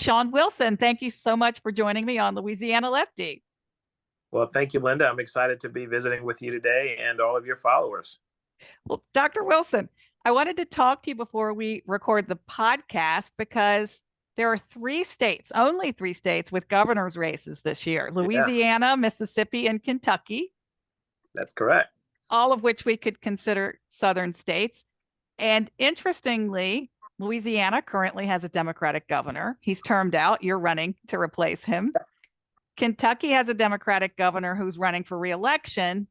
Shawn Wilson, thank you so much for joining me on Louisiana Lefty. Well, thank you, Linda. I'm excited to be visiting with you today and all of your followers. Well, Dr. Wilson, I wanted to talk to you before we record the podcast because there are only three states with governor's races this year: Yeah, Louisiana, Mississippi, and Kentucky, that's correct. all of which we could consider southern states. And interestingly, Louisiana currently has a Democratic governor. He's termed out. You're running to replace him. Kentucky has a Democratic governor who's running for reelection.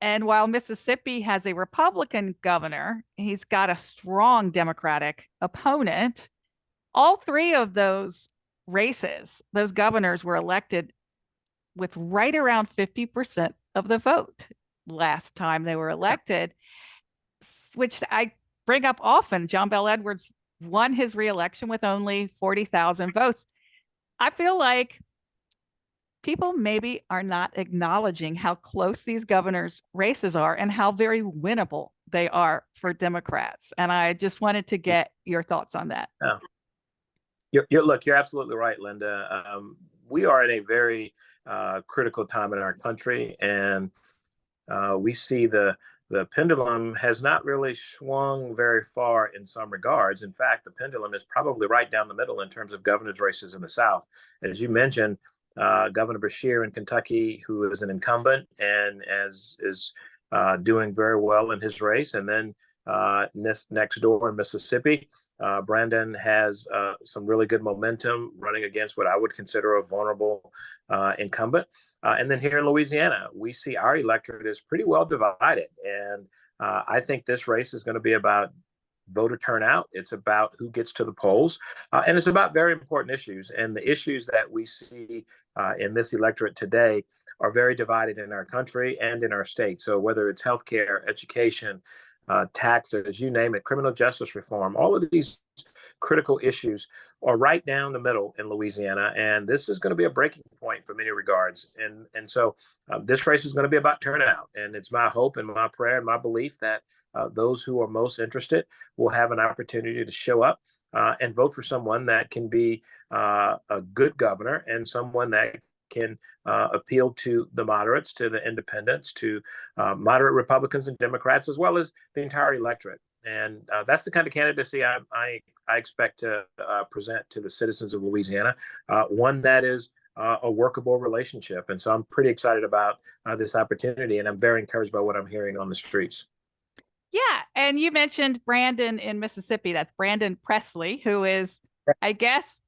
And while Mississippi has a Republican governor, he's got a strong Democratic opponent. All three of those races, those governors were elected with right around 50% of the vote last time they were elected, which I bring up often. John Bel Edwards won his reelection with only 40,000 votes. I feel like people maybe are not acknowledging how close these governors' races are and how very winnable they are for Democrats. And I just wanted to get your thoughts on that. Yeah. Look, you're absolutely right, Linda. We are in a very critical time in our country, and we see the pendulum has not really swung very far in some regards. In fact, the pendulum is probably right down the middle in terms of governor's races in the South. As you mentioned, Governor Beshear in Kentucky, who is an incumbent and is doing very well in his race. And then next door in Mississippi, Brandon has some really good momentum running against what I would consider a vulnerable incumbent. And then here in Louisiana, we see our electorate is pretty well divided. And I think this race is going to be about voter turnout. It's about who gets to the polls. And it's about very important issues. And the issues that we see in this electorate today are very divided in our country and in our state. So whether it's healthcare, education, taxes, you name it, criminal justice reform, all of these critical issues are right down the middle in Louisiana. And this is going to be a breaking point for many regards. And so this race is going to be about turnout. And it's my hope and my prayer and my belief that those who are most interested will have an opportunity to show up and vote for someone that can be a good governor and someone that can appeal to the moderates, to the independents, to moderate Republicans and Democrats, as well as the entire electorate. And that's the kind of candidacy I expect to present to the citizens of Louisiana, one that is a workable relationship. And so I'm pretty excited about this opportunity, and I'm very encouraged by what I'm hearing on the streets. Yeah. And you mentioned Brandon in Mississippi. That's Brandon Presley, who is, I guess,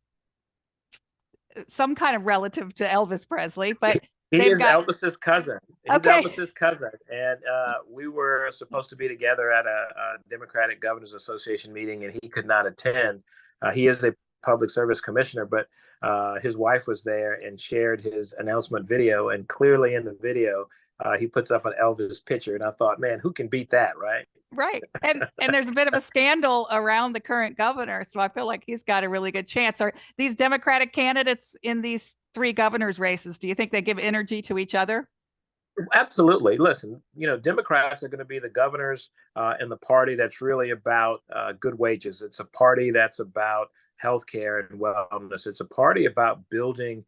some kind of relative to Elvis Presley, but he is Elvis's cousin. He's okay. Elvis's cousin. And we were supposed to be together at a Democratic Governors Association meeting, and he could not attend. He is a public service commissioner, but his wife was there and shared his announcement video. And clearly in the video, he puts up an Elvis picture. And I thought, man, who can beat that, right? Right. And there's a bit of a scandal around the current governor. So I feel like he's got a really good chance. Are these Democratic candidates in these three governors' races, do you think they give energy to each other? Absolutely. Listen, Democrats are going to be the governors in the party that's really about good wages. It's a party that's about healthcare and wellness. It's a party about building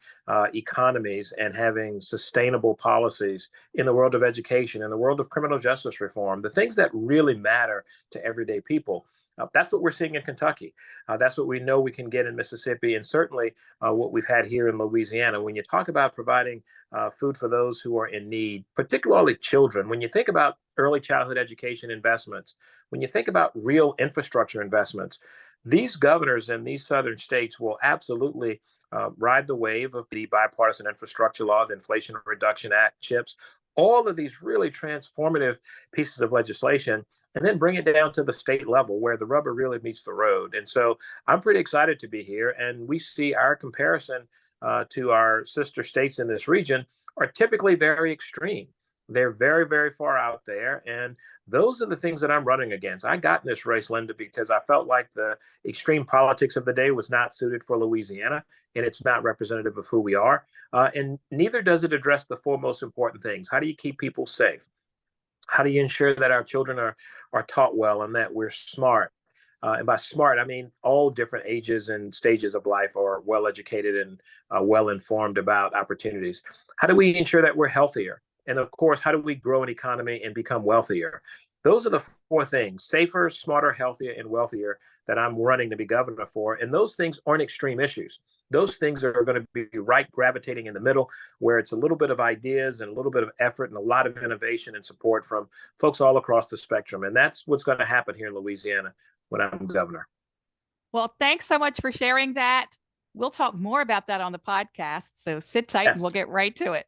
economies and having sustainable policies in the world of education, in the world of criminal justice reform, the things that really matter to everyday people. That's what we're seeing in Kentucky. That's what we know we can get in Mississippi, and certainly what we've had here in Louisiana. When you talk about providing food for those who are in need, particularly children, when you think about early childhood education investments, when you think about real infrastructure investments, these governors in these southern states will absolutely ride the wave of the bipartisan infrastructure law, the Inflation Reduction Act, CHIPS, all of these really transformative pieces of legislation, and then bring it down to the state level where the rubber really meets the road. And so I'm pretty excited to be here. And we see our comparison to our sister states in this region are typically very extreme. They're very, very far out there. And those are the things that I'm running against. I got in this race, Linda, because I felt like the extreme politics of the day was not suited for Louisiana, and it's not representative of who we are. And neither does it address the four most important things. How do you keep people safe? How do you ensure that our children are taught well and that we're smart? And by smart, I mean all different ages and stages of life are well educated and well informed about opportunities. How do we ensure that we're healthier? And of course, how do we grow an economy and become wealthier? Those are the four things: safer, smarter, healthier, and wealthier, that I'm running to be governor for. And those things aren't extreme issues. Those things are going to be right gravitating in the middle, where it's a little bit of ideas and a little bit of effort and a lot of innovation and support from folks all across the spectrum. And that's what's going to happen here in Louisiana when I'm governor. Well, thanks so much for sharing that. We'll talk more about that on the podcast. So sit tight and we'll Yes. get right to it.